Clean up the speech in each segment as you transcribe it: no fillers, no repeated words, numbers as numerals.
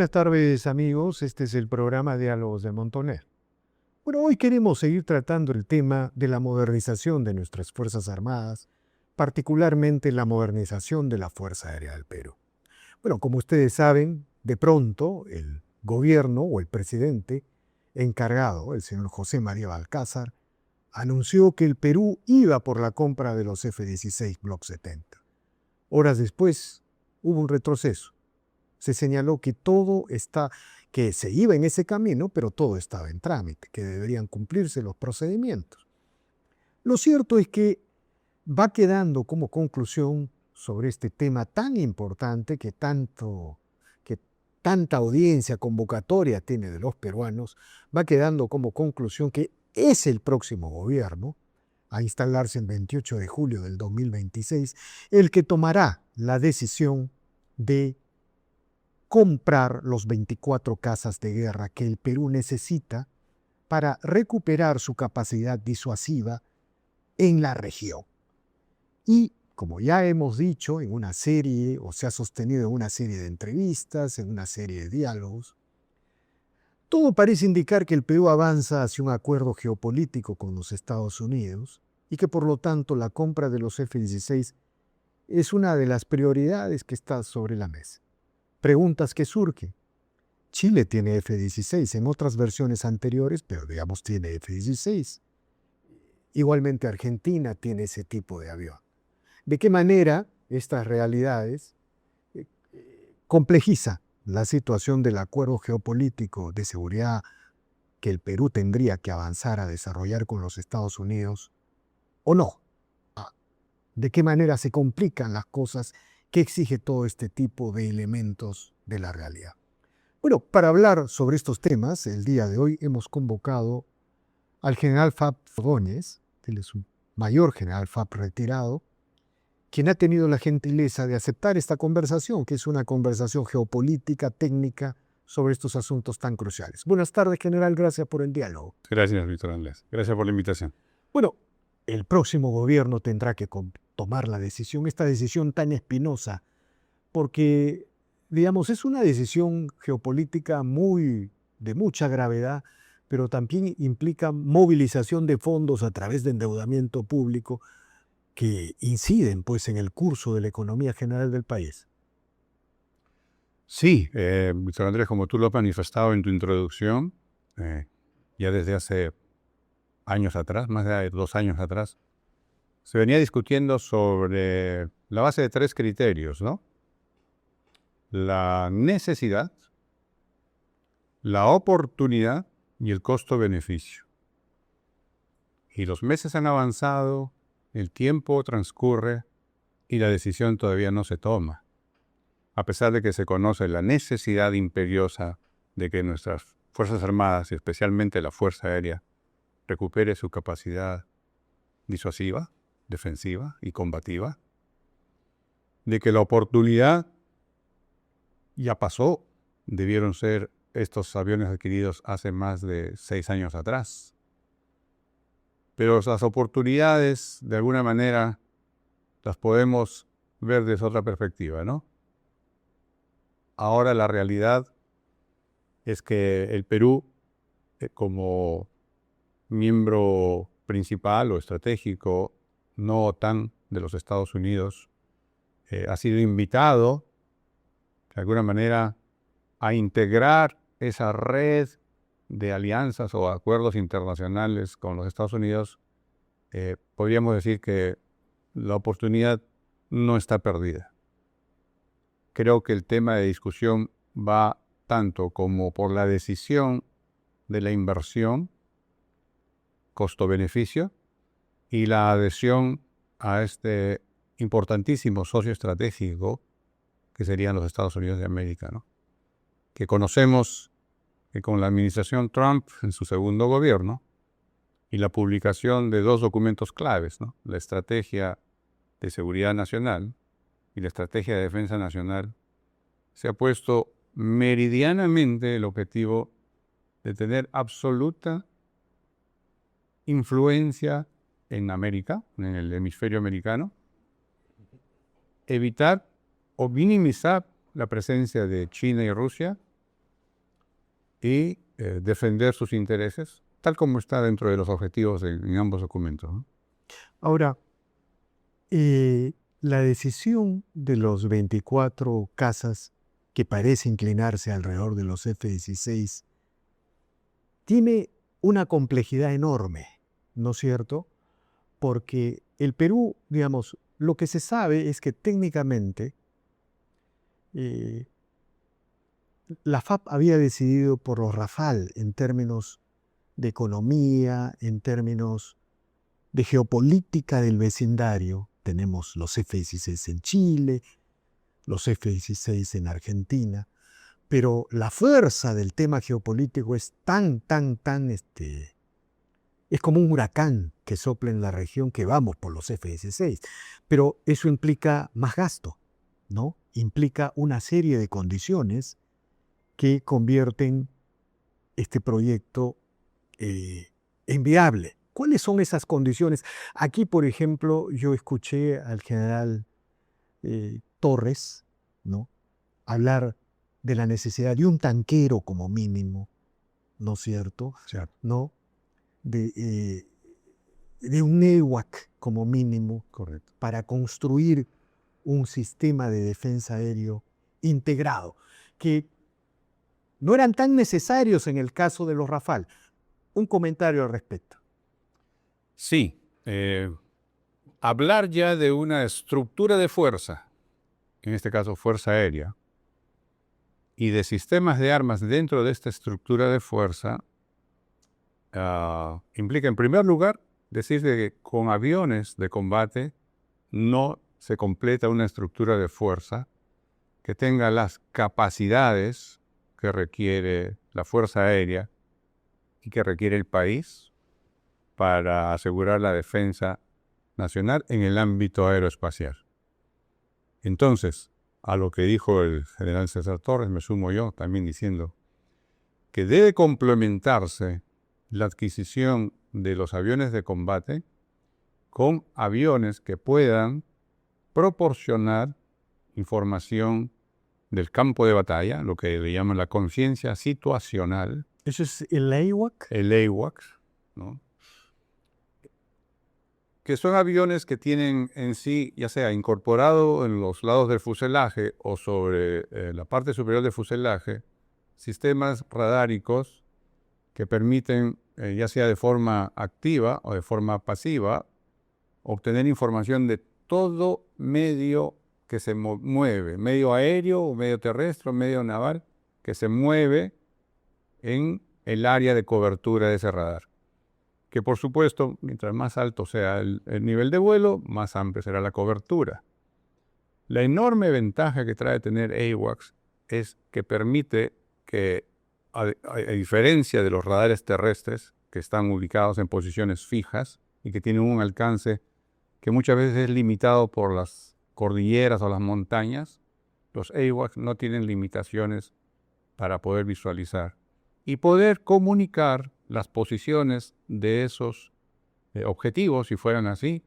Buenas tardes, amigos. Este es el programa Diálogos de Montoner. Bueno, hoy queremos seguir tratando el tema de la modernización de nuestras Fuerzas Armadas, particularmente la modernización de la Fuerza Aérea del Perú. Bueno, como ustedes saben, de pronto el gobierno o el presidente encargado, el señor José María Balcázar, anunció que el Perú iba por la compra de los F-16 Block 70. Horas después hubo un retroceso. Se señaló que se iba en ese camino, pero todo estaba en trámite, que deberían cumplirse los procedimientos. Lo cierto es que va quedando como conclusión sobre este tema tan importante que tanta audiencia convocatoria tiene de los peruanos, va quedando como conclusión que es el próximo gobierno, a instalarse el 28 de julio del 2026, el que tomará la decisión de comprar los 24 cazas de guerra que el Perú necesita para recuperar su capacidad disuasiva en la región. Y como ya hemos dicho en una serie, o se ha sostenido en una serie de entrevistas, en una serie de diálogos, todo parece indicar que el Perú avanza hacia un acuerdo geopolítico con los Estados Unidos y que por lo tanto la compra de los F-16 es una de las prioridades que está sobre la mesa. Preguntas que surgen. Chile tiene F-16 en otras versiones anteriores, pero digamos tiene F-16. Igualmente Argentina tiene ese tipo de avión. ¿De qué manera estas realidades complejizan la situación del acuerdo geopolítico de seguridad que el Perú tendría que avanzar a desarrollar con los Estados Unidos o no? ¿De qué manera se complican las cosas que exige todo este tipo de elementos de la realidad? Bueno, para hablar sobre estos temas, el día de hoy hemos convocado al general FAP Ordóñez, él es un mayor general FAP retirado, quien ha tenido la gentileza de aceptar esta conversación, que es una conversación geopolítica, técnica, sobre estos asuntos tan cruciales. Buenas tardes, general, gracias por el diálogo. Gracias, Víctor Andrés. Gracias por la invitación. Bueno, el próximo gobierno tendrá que tomar la decisión, esta decisión tan espinosa, porque, digamos, es una decisión geopolítica de mucha gravedad, pero también implica movilización de fondos a través de endeudamiento público que inciden, pues, en el curso de la economía general del país. Sí, Víctor Andrés, como tú lo has manifestado en tu introducción, ya desde hace años atrás, más de 2 años atrás, se venía discutiendo sobre la base de 3 criterios, ¿no? La necesidad, la oportunidad y el costo-beneficio. Y los meses han avanzado, el tiempo transcurre y la decisión todavía no se toma. A pesar de que se conoce la necesidad imperiosa de que nuestras Fuerzas Armadas, y especialmente la Fuerza Aérea, recupere su capacidad disuasiva, defensiva y combativa, de que la oportunidad ya pasó, debieron ser estos aviones adquiridos hace más de 6 años atrás. Pero las oportunidades, de alguna manera, las podemos ver desde otra perspectiva, ¿no? Ahora la realidad es que el Perú, como miembro principal o estratégico, no OTAN de los Estados Unidos, ha sido invitado, de alguna manera, a integrar esa red de alianzas o acuerdos internacionales con los Estados Unidos. Podríamos decir que la oportunidad no está perdida. Creo que el tema de discusión va tanto como por la decisión de la inversión, costo-beneficio, y la adhesión a este importantísimo socio estratégico que serían los Estados Unidos de América, ¿no? Que conocemos que con la administración Trump en su segundo gobierno y la publicación de 2 documentos claves, ¿no? La Estrategia de Seguridad Nacional y la Estrategia de Defensa Nacional, se ha puesto meridianamente el objetivo de tener absoluta influencia en América, en el hemisferio americano, evitar o minimizar la presencia de China y Rusia y defender sus intereses, tal como está dentro de los objetivos en ambos documentos, ¿no? Ahora, la decisión de los 24 cazas que parece inclinarse alrededor de los F-16 tiene una complejidad enorme, ¿no es cierto? Porque el Perú, digamos, lo que se sabe es que técnicamente la FAP había decidido por los Rafale en términos de economía, en términos de geopolítica del vecindario. Tenemos los F-16 en Chile, los F-16 en Argentina, pero la fuerza del tema geopolítico es es como un huracán que sopla en la región que vamos por los F-16. Pero eso implica más gasto, ¿no? Implica una serie de condiciones que convierten este proyecto en viable. ¿Cuáles son esas condiciones? Aquí, por ejemplo, yo escuché al general Torres, ¿no?, hablar de la necesidad de un tanquero como mínimo, ¿no es cierto? Cierto. ¿No? De un EWAC como mínimo. Correcto. Para construir un sistema de defensa aéreo integrado, que no eran tan necesarios en el caso de los Rafale. Un comentario al respecto. Sí, hablar ya de una estructura de fuerza, en este caso fuerza aérea, y de sistemas de armas dentro de esta estructura de fuerza, implica en primer lugar decir que con aviones de combate no se completa una estructura de fuerza que tenga las capacidades que requiere la fuerza aérea y que requiere el país para asegurar la defensa nacional en el ámbito aeroespacial. Entonces, a lo que dijo el general César Torres, me sumo yo también diciendo que debe complementarse la adquisición de los aviones de combate con aviones que puedan proporcionar información del campo de batalla, lo que le llaman la conciencia situacional. ¿Eso es el AWAC? El AWACS, ¿no?, que son aviones que tienen en sí, ya sea incorporado en los lados del fuselaje o sobre la parte superior del fuselaje, sistemas radáricos que permiten, ya sea de forma activa o de forma pasiva, obtener información de todo medio que se mueve, medio aéreo o medio terrestre o medio naval, que se mueve en el área de cobertura de ese radar. Que por supuesto, mientras más alto sea el nivel de vuelo, más amplia será la cobertura. La enorme ventaja que trae tener AWACS es que permite que, a diferencia de los radares terrestres, que están ubicados en posiciones fijas y que tienen un alcance que muchas veces es limitado por las cordilleras o las montañas, los AWACS no tienen limitaciones para poder visualizar y poder comunicar las posiciones de esos objetivos, si fueran así,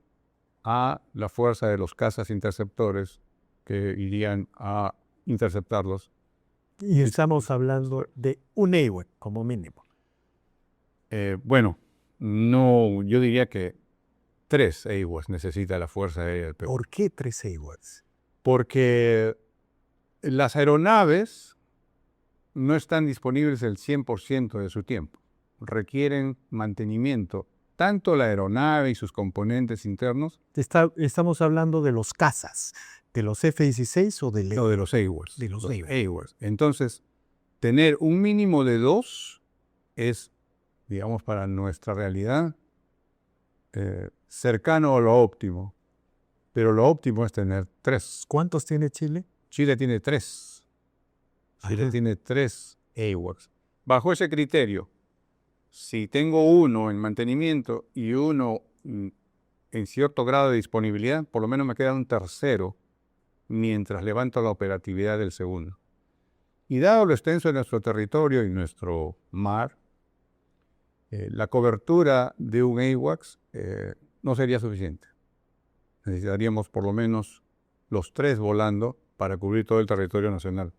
a la fuerza de los cazas interceptores que irían a interceptarlos. Y estamos hablando de un AWAC como mínimo. Bueno, no, yo diría que 3 AWACS necesita la Fuerza Aérea del Perú. ¿Por qué 3 AWACS? Porque las aeronaves no están disponibles el 100% de su tiempo. Requieren mantenimiento, tanto la aeronave y sus componentes internos. Estamos hablando de los cazas, de los F-16 o de los AWACS. De los AWACS. Entonces, tener un mínimo de 2 es, digamos, para nuestra realidad, cercano a lo óptimo. Pero lo óptimo es tener 3. ¿Cuántos tiene Chile? Chile tiene 3. Chile tiene 3 AWACS. Bajo ese criterio, si tengo uno en mantenimiento y uno en cierto grado de disponibilidad, por lo menos me queda un tercero mientras levanto la operatividad del segundo. Y dado lo extenso de nuestro territorio y nuestro mar, la cobertura de un AWACS no sería suficiente. Necesitaríamos por lo menos los 3 volando para cubrir todo el territorio nacional.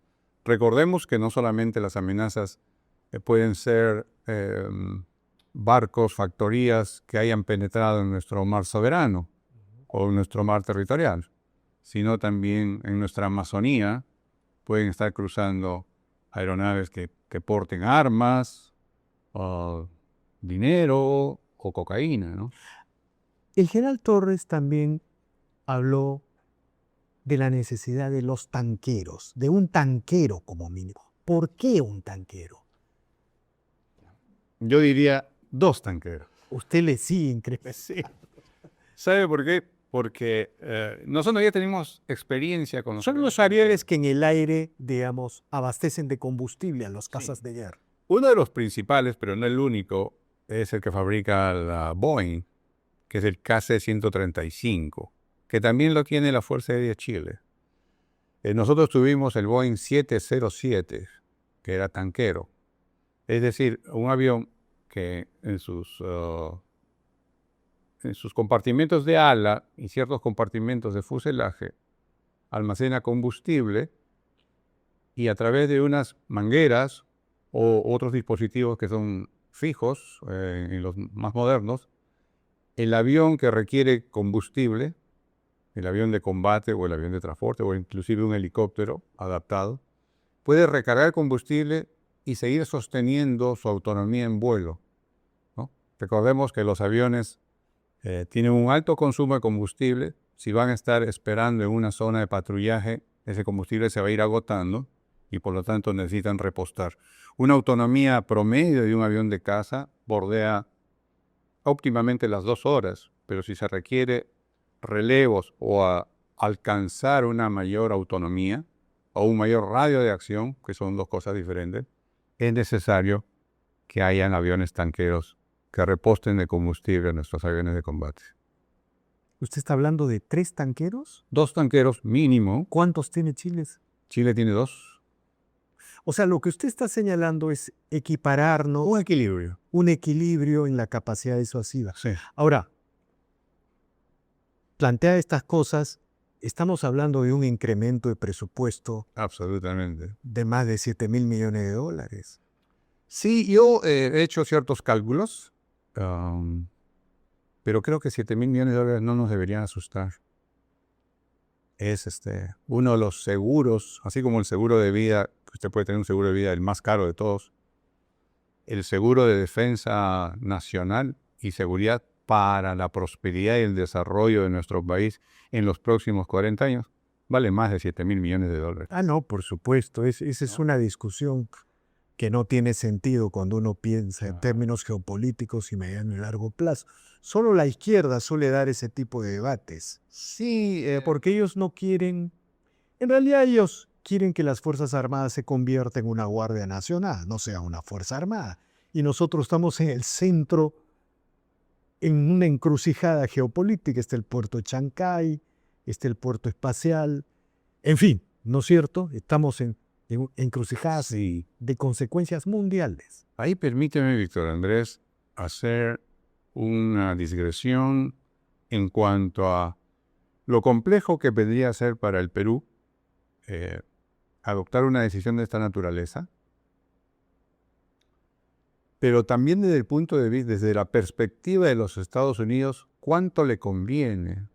Recordemos que no solamente las amenazas pueden ser barcos, factorías que hayan penetrado en nuestro mar soberano o en nuestro mar territorial, sino también en nuestra Amazonía pueden estar cruzando aeronaves que porten armas, o dinero o cocaína, ¿no? El general Torres también habló de la necesidad de los tanqueros, de un tanquero como mínimo. ¿Por qué un tanquero? Yo diría 2 tanqueros. Usted le sigue increíble. Sí. ¿Sabe por qué? Porque nosotros ya tenemos experiencia con Son los aviones que en el aire, digamos, abastecen de combustible a las casas de guerra. Uno de los principales, pero no el único, es el que fabrica la Boeing, que es el KC-135, que también lo tiene la Fuerza Aérea Chile. Nosotros tuvimos el Boeing 707, que era tanquero. Es decir, un avión que en sus compartimentos de ala y ciertos compartimentos de fuselaje almacena combustible y a través de unas mangueras o otros dispositivos que son fijos en los más modernos, el avión que requiere combustible, el avión de combate o el avión de transporte o inclusive un helicóptero adaptado, puede recargar combustible y seguir sosteniendo su autonomía en vuelo, ¿no? Recordemos que los aviones tienen un alto consumo de combustible. Si van a estar esperando en una zona de patrullaje, ese combustible se va a ir agotando y por lo tanto necesitan repostar. Una autonomía promedio de un avión de caza bordea óptimamente las 2 horas, pero si se requiere relevos o alcanzar una mayor autonomía o un mayor radio de acción, que son 2 cosas diferentes, es necesario que hayan aviones tanqueros que reposten de combustible a nuestros aviones de combate. ¿Usted está hablando de 3 tanqueros? 2 tanqueros mínimo. ¿Cuántos tiene Chile? Chile tiene 2. O sea, lo que usted está señalando es equipararnos. Un equilibrio. Un equilibrio en la capacidad disuasiva. Sí. Ahora, plantea estas cosas, estamos hablando de un incremento de presupuesto. Absolutamente. De más de 7.000 millones de dólares. Sí, yo he hecho ciertos cálculos, pero creo que 7.000 millones de dólares no nos deberían asustar. Es uno de los seguros, así como el seguro de vida, usted puede tener un seguro de vida el más caro de todos, el seguro de defensa nacional y seguridad para la prosperidad y el desarrollo de nuestro país en los próximos 40 años, vale más de 7.000 millones de dólares. Ah, no, por supuesto. Esa es una discusión que no tiene sentido cuando uno piensa en términos geopolíticos y mediano y largo plazo. Solo la izquierda suele dar ese tipo de debates. Sí, Porque ellos no quieren, en realidad ellos quieren que las Fuerzas Armadas se conviertan en una Guardia Nacional, no sea una Fuerza Armada. Y nosotros estamos en el centro, en una encrucijada geopolítica. Está el puerto de Chancay, está el puerto espacial, en fin, ¿no es cierto? Estamos en encrucijadas de consecuencias mundiales. Ahí permíteme, Víctor Andrés, hacer una digresión en cuanto a lo complejo que vendría a ser para el Perú adoptar una decisión de esta naturaleza, pero también desde el punto de vista, desde la perspectiva de los Estados Unidos, cuánto le conviene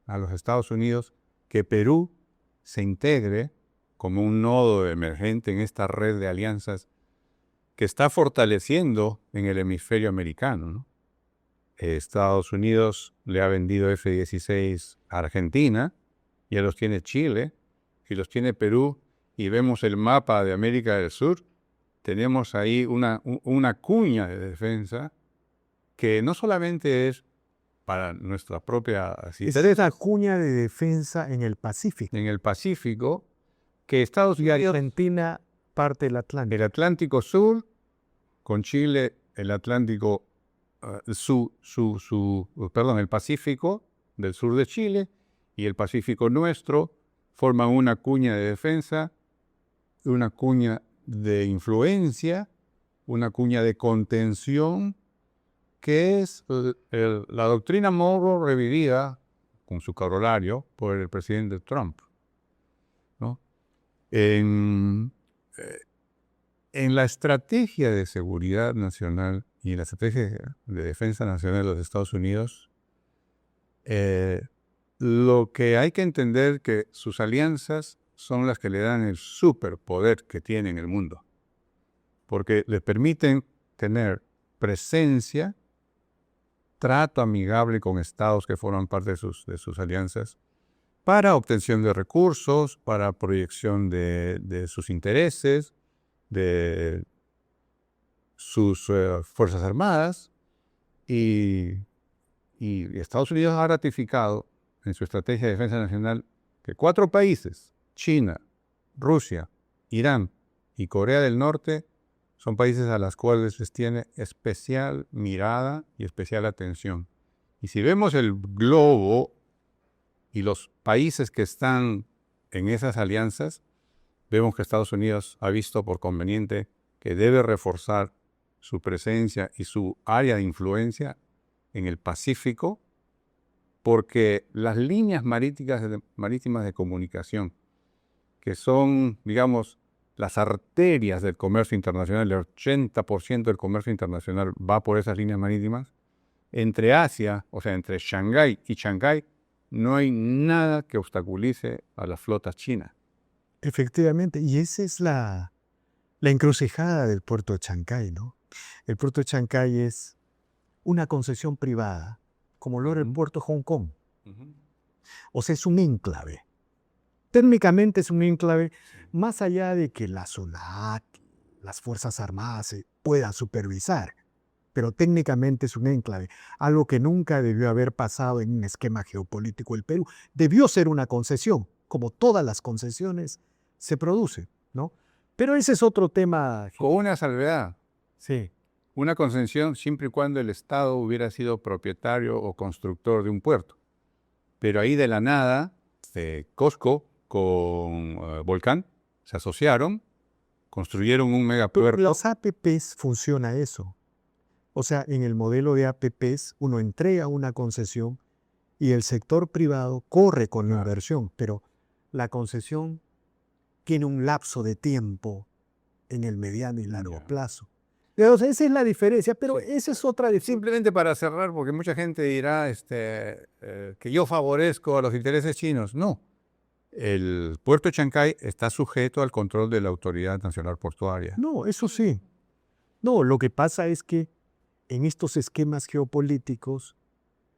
a los Estados Unidos que Perú se integre como un nodo emergente en esta red de alianzas que está fortaleciendo en el hemisferio americano, ¿no? Estados Unidos le ha vendido F-16 a Argentina, ya los tiene Chile y los tiene Perú, y vemos el mapa de América del Sur, tenemos ahí una cuña de defensa que no solamente es para nuestra propia... Es esa cuña de defensa en el Pacífico. En el Pacífico, que Estados Unidos... Y Argentina parte del Atlántico. El Atlántico Sur, con Chile, el Atlántico el Pacífico del sur de Chile y el Pacífico nuestro forman una cuña de defensa, una cuña de influencia, una cuña de contención, que es la doctrina Monroe revivida con su corolario por el presidente Trump, ¿no? En la estrategia de seguridad nacional y en la estrategia de defensa nacional de los Estados Unidos, lo que hay que entender que sus alianzas son las que le dan el superpoder que tiene en el mundo, porque le permiten tener presencia, trato amigable con estados que forman parte de sus alianzas, para obtención de recursos, para proyección de sus intereses, de sus Fuerzas Armadas, y Estados Unidos ha ratificado en su estrategia de defensa nacional que 4 países, China, Rusia, Irán y Corea del Norte, son países a los cuales les tiene especial mirada y especial atención. Y si vemos el globo y los países que están en esas alianzas, vemos que Estados Unidos ha visto por conveniente que debe reforzar su presencia y su área de influencia en el Pacífico, porque las líneas marítimas de comunicación, que son, digamos, las arterias del comercio internacional, el 80% del comercio internacional va por esas líneas marítimas, entre Asia, o sea, entre Shanghái y Chancay, no hay nada que obstaculice a las flotas chinas. Efectivamente, y esa es la encrucijada del puerto de Chancay, ¿no? El puerto de Chancay es una concesión privada, como lo era el puerto de Hong Kong. O sea, es un enclave. Técnicamente es un enclave, más allá de que la SUNAT, las Fuerzas Armadas se puedan supervisar, pero técnicamente es un enclave, algo que nunca debió haber pasado en un esquema geopolítico del Perú. Debió ser una concesión, como todas las concesiones se producen, ¿no? Pero ese es otro tema. Con una salvedad. Sí. Una concesión siempre y cuando el Estado hubiera sido propietario o constructor de un puerto. Pero ahí de la nada, Costco con Volcán se asociaron, construyeron un megapuerto. Los APPs funciona eso. O sea, en el modelo de APPs uno entrega una concesión y el sector privado corre con la inversión, pero la concesión tiene un lapso de tiempo en el mediano y largo plazo. O sea, esa es la diferencia, pero esa es otra diferencia. Simplemente para cerrar, porque mucha gente dirá que yo favorezco a los intereses chinos. No. El puerto de Chancay está sujeto al control de la Autoridad Nacional Portuaria. No, eso sí. No, lo que pasa es que en estos esquemas geopolíticos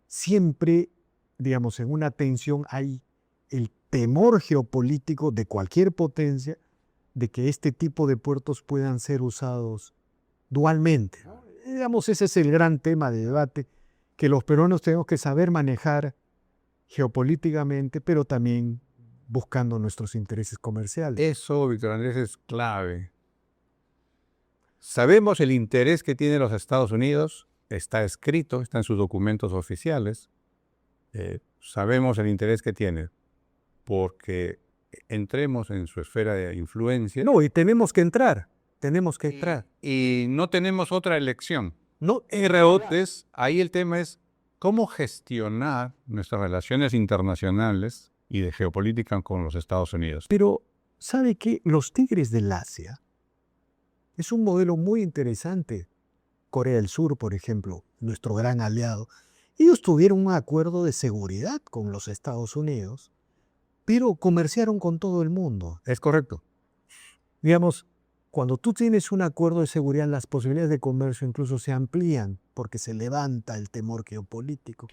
siempre, digamos, en una tensión hay el temor geopolítico de cualquier potencia de que este tipo de puertos puedan ser usados dualmente. Digamos, ese es el gran tema de debate que los peruanos tenemos que saber manejar geopolíticamente, pero también buscando nuestros intereses comerciales. Eso, Víctor Andrés, es clave. Sabemos el interés que tienen los Estados Unidos, está escrito, está en sus documentos oficiales. Sabemos el interés que tiene porque entremos en su esfera de influencia. No, y tenemos que entrar. Tenemos que entrar. Y no tenemos otra elección. No, Entonces, ahí el tema es cómo gestionar nuestras relaciones internacionales y de geopolítica con los Estados Unidos. Pero, ¿sabe qué? Los tigres del Asia es un modelo muy interesante. Corea del Sur, por ejemplo, nuestro gran aliado, ellos tuvieron un acuerdo de seguridad con los Estados Unidos, pero comerciaron con todo el mundo. Es correcto. Digamos, cuando tú tienes un acuerdo de seguridad, las posibilidades de comercio incluso se amplían porque se levanta el temor geopolítico.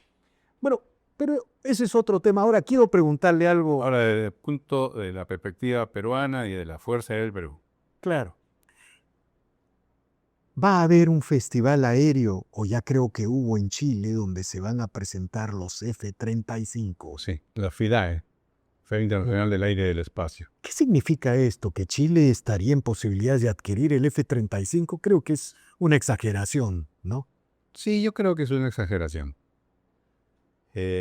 Bueno, pero ese es otro tema. Ahora quiero preguntarle algo. Ahora, desde el punto de la perspectiva peruana y de la Fuerza Aérea del Perú. Claro. Va a haber un festival aéreo, o ya creo que hubo en Chile, donde se van a presentar los F-35. Sí, la FIDAE, Feria Internacional del Aire y del Espacio. ¿Qué significa esto? ¿Que Chile estaría en posibilidades de adquirir el F-35? Creo que es una exageración, ¿no? Sí, yo creo que es una exageración.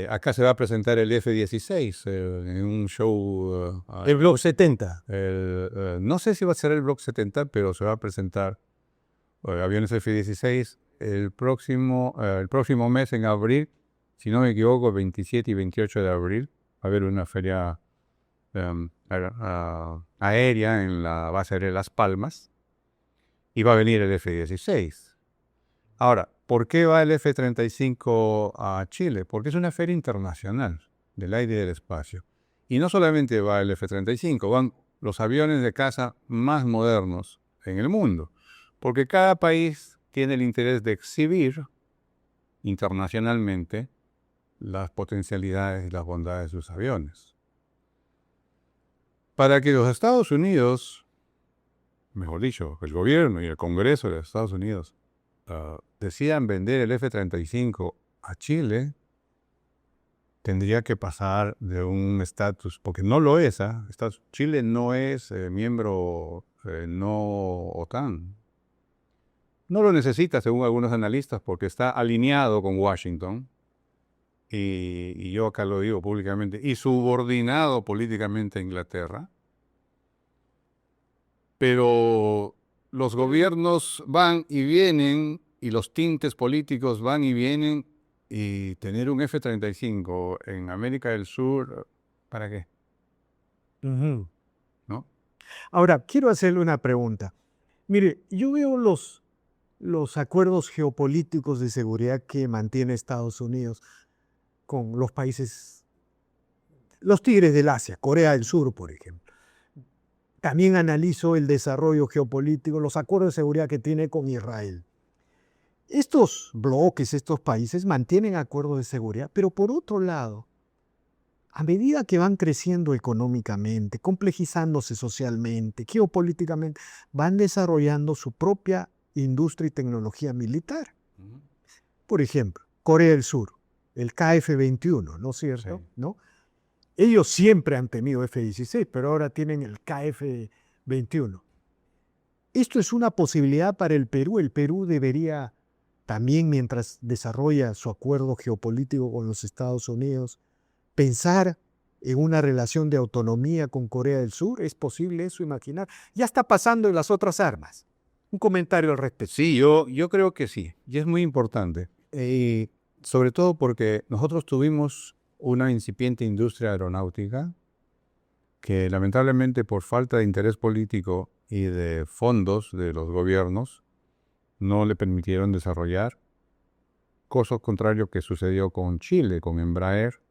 Acá se va a presentar el F-16 en un show. El Block 70. No sé si va a ser el Block 70, pero se va a presentar aviones F-16 el próximo mes, en abril, si no me equivoco, 27 y 28 de abril, va a haber una feria aérea en la base aérea de Las Palmas. y va a venir el F-16. Ahora, ¿por qué va el F-35 a Chile? Porque es una feria internacional del aire y del espacio. Y no solamente va el F-35, van los aviones de caza más modernos en el mundo, porque cada país tiene el interés de exhibir internacionalmente las potencialidades y las bondades de sus aviones. Para que los Estados Unidos, mejor dicho, el gobierno y el Congreso de los Estados Unidos decidan vender el F-35 a Chile, tendría que pasar de un estatus, porque no lo es, Chile no es miembro no OTAN. No lo necesita, según algunos analistas, porque está alineado con Washington, y yo acá lo digo públicamente, y subordinado políticamente a Inglaterra. Pero los gobiernos van y vienen, y los tintes políticos van y vienen, y tener un F-35 en América del Sur, ¿para qué? Ujú. ¿No? Ahora, quiero hacerle una pregunta. Mire, yo veo los acuerdos geopolíticos de seguridad que mantiene Estados Unidos con los países, los tigres del Asia, Corea del Sur, por ejemplo. También analizo el desarrollo geopolítico, los acuerdos de seguridad que tiene con Israel. Estos bloques, estos países mantienen acuerdos de seguridad, pero por otro lado, a medida que van creciendo económicamente, complejizándose socialmente, geopolíticamente, van desarrollando su propia industria y tecnología militar. Por ejemplo, Corea del Sur, el KF-21, ¿no es cierto? Sí. ¿No? Ellos siempre han tenido F-16, pero ahora tienen el KF-21. Esto es una posibilidad para el Perú. El Perú debería también, mientras desarrolla su acuerdo geopolítico con los Estados Unidos, pensar en una relación de autonomía con Corea del Sur. ¿Es posible eso imaginar? Ya está pasando en las otras armas. Un comentario al respecto. Sí, yo creo que sí, y es muy importante. Sobre todo porque nosotros tuvimos una incipiente industria aeronáutica que lamentablemente por falta de interés político y de fondos de los gobiernos no le permitieron desarrollar, cosa contrario que sucedió con Chile, con Embraer,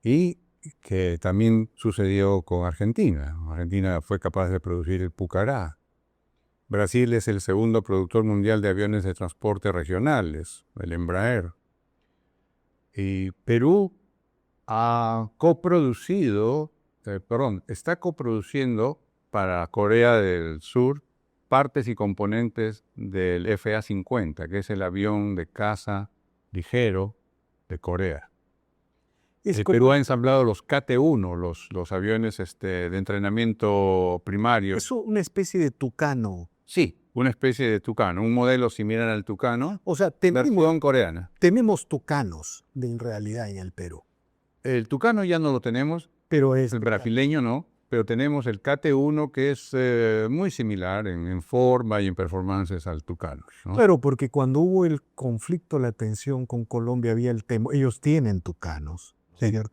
y que también sucedió con Argentina. Argentina fue capaz de producir el Pucará. Brasil es el segundo productor mundial de aviones de transporte regionales, el Embraer. Y Perú está coproduciendo para Corea del Sur partes y componentes del FA-50, que es el avión de caza ligero de Corea. El Perú ha ensamblado los KT-1, los aviones de entrenamiento primario. Es una especie de tucano. Sí, una especie de tucano, un modelo similar al tucano, O sea, versión coreana. tenemos tucanos en realidad en el Perú. El tucano ya no lo tenemos, Pero es el brasileño no, pero tenemos el KT-1 que es muy similar en forma y en performances al tucano, ¿no? Claro, porque cuando hubo el conflicto, la tensión con Colombia, había el temor, ellos tienen tucanos, ¿cierto?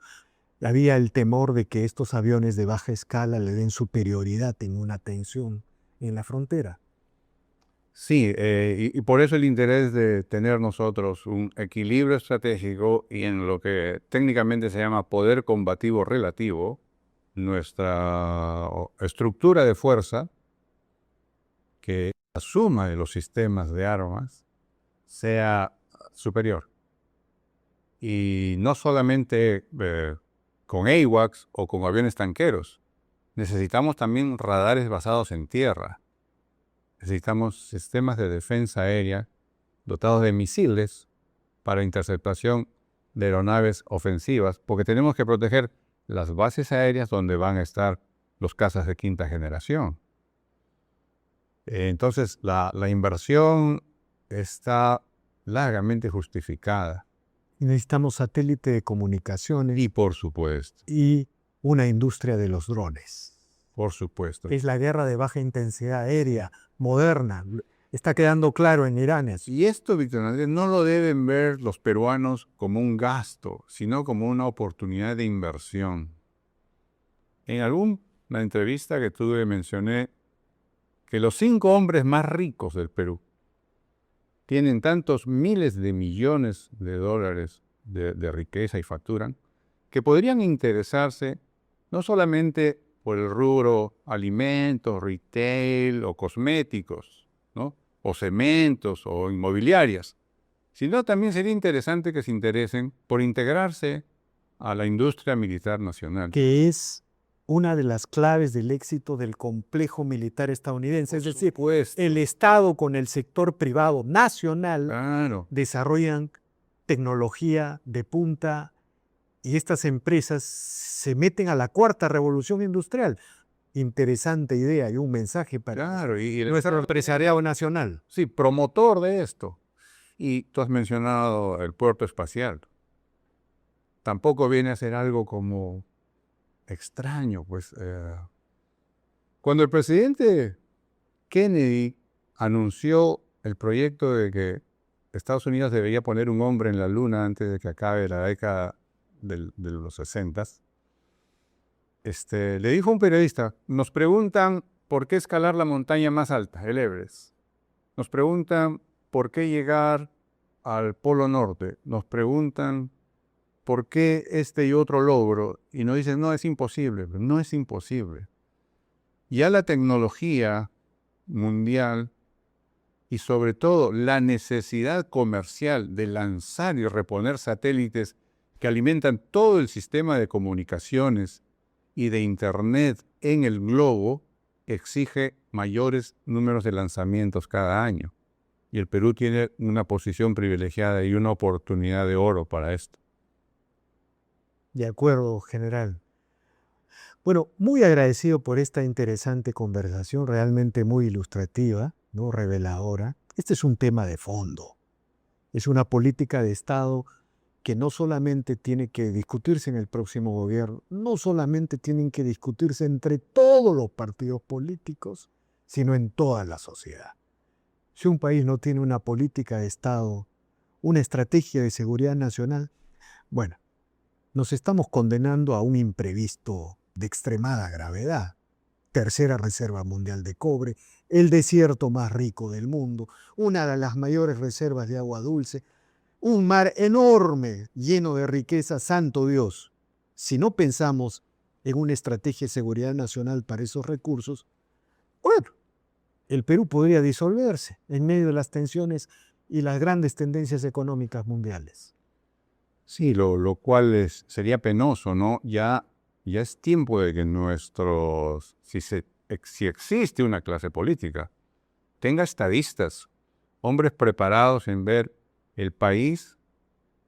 Había el temor de que estos aviones de baja escala le den superioridad en una tensión en la frontera. Sí, y por eso el interés de tener nosotros un equilibrio estratégico y en lo que técnicamente se llama poder combativo relativo, nuestra estructura de fuerza, que la suma de los sistemas de armas sea superior. Y no solamente con AWACS o con aviones tanqueros, necesitamos también radares basados en tierra. Necesitamos sistemas de defensa aérea dotados de misiles para interceptación de aeronaves ofensivas, porque tenemos que proteger las bases aéreas donde van a estar los cazas de quinta generación. Entonces, la inversión está largamente justificada. Y necesitamos satélite de comunicaciones Y por supuesto, y una industria de los drones. por supuesto. Es la guerra de baja intensidad aérea moderna. Está quedando claro en Irán eso. Y esto, Víctor Andrés, no lo deben ver los peruanos como un gasto, sino como una oportunidad de inversión. En alguna entrevista que tuve mencioné que los 5 hombres más ricos del Perú tienen tantos miles de millones de dólares de riqueza y facturan, que podrían interesarse no solamente por el rubro alimentos, retail o cosméticos, ¿no? O cementos o inmobiliarias, sino también sería interesante que se interesen por integrarse a la industria militar nacional. Que es una de las claves del éxito del complejo militar estadounidense. Es decir, el Estado con el sector privado nacional desarrollan tecnología de punta y estas empresas se meten a la cuarta revolución industrial. Interesante idea y un mensaje para nuestro empresariado nacional. Sí, promotor de esto. Y tú has mencionado el puerto espacial. Tampoco viene a ser algo como extraño, pues. Cuando el presidente Kennedy anunció el proyecto de que Estados Unidos debería poner un hombre en la luna antes de que acabe la década de los 60, le dijo a un periodista, nos preguntan por qué escalar la montaña más alta, el Everest. Nos preguntan por qué llegar al Polo Norte. Nos preguntan por qué este y otro logro. Y nos dicen, no, es imposible. No es imposible. Ya la tecnología mundial y sobre todo la necesidad comercial de lanzar y reponer satélites que alimentan todo el sistema de comunicaciones y de Internet en el globo exige mayores números de lanzamientos cada año. Y el Perú tiene una posición privilegiada y una oportunidad de oro para esto. De acuerdo, general. Bueno, muy agradecido por esta interesante conversación, realmente muy ilustrativa, ¿no? Reveladora. Este es un tema de fondo. Es una política de Estado que no solamente tiene que discutirse en el próximo gobierno, no solamente tienen que discutirse entre todos los partidos políticos, sino en toda la sociedad. Si un país no tiene una política de Estado, una estrategia de seguridad nacional, bueno, nos estamos condenando a un imprevisto de extremada gravedad. Tercera reserva mundial de cobre, el desierto más rico del mundo, una de las mayores reservas de agua dulce, un mar enorme, lleno de riqueza, santo Dios. Si no pensamos en una estrategia de seguridad nacional para esos recursos, bueno, el Perú podría disolverse en medio de las tensiones y las grandes tendencias económicas mundiales. Sí, lo cual sería penoso, ¿no? Ya es tiempo de que si existe una clase política, tenga estadistas, hombres preparados en ver el país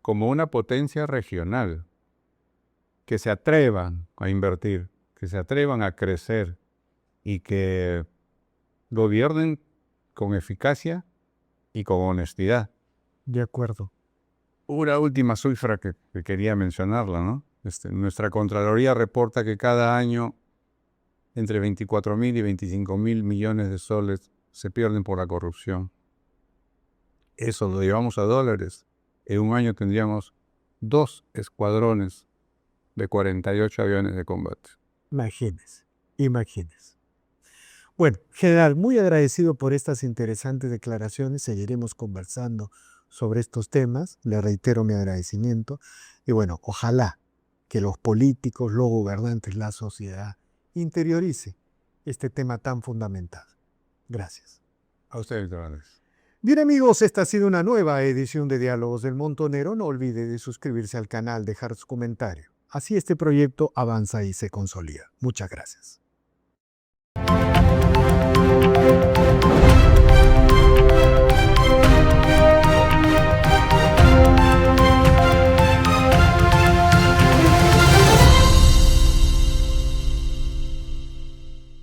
como una potencia regional, que se atrevan a invertir, que se atrevan a crecer y que gobiernen con eficacia y con honestidad. De acuerdo. Una última cifra que quería mencionarla, ¿no? Nuestra Contraloría reporta que cada año entre 24.000 y 25.000 millones de soles se pierden por la corrupción. Eso lo llevamos a dólares. En un año tendríamos 2 escuadrones de 48 aviones de combate. Imagínese. Bueno, general, muy agradecido por estas interesantes declaraciones. Seguiremos conversando sobre estos temas. Le reitero mi agradecimiento. Y bueno, ojalá que los políticos, los gobernantes, la sociedad interiorice este tema tan fundamental. Gracias. A ustedes, doctor Andrés. Bien amigos, esta ha sido una nueva edición de Diálogos del Montonero. No olvide de suscribirse al canal, dejar su comentario. Así este proyecto avanza y se consolida. Muchas gracias.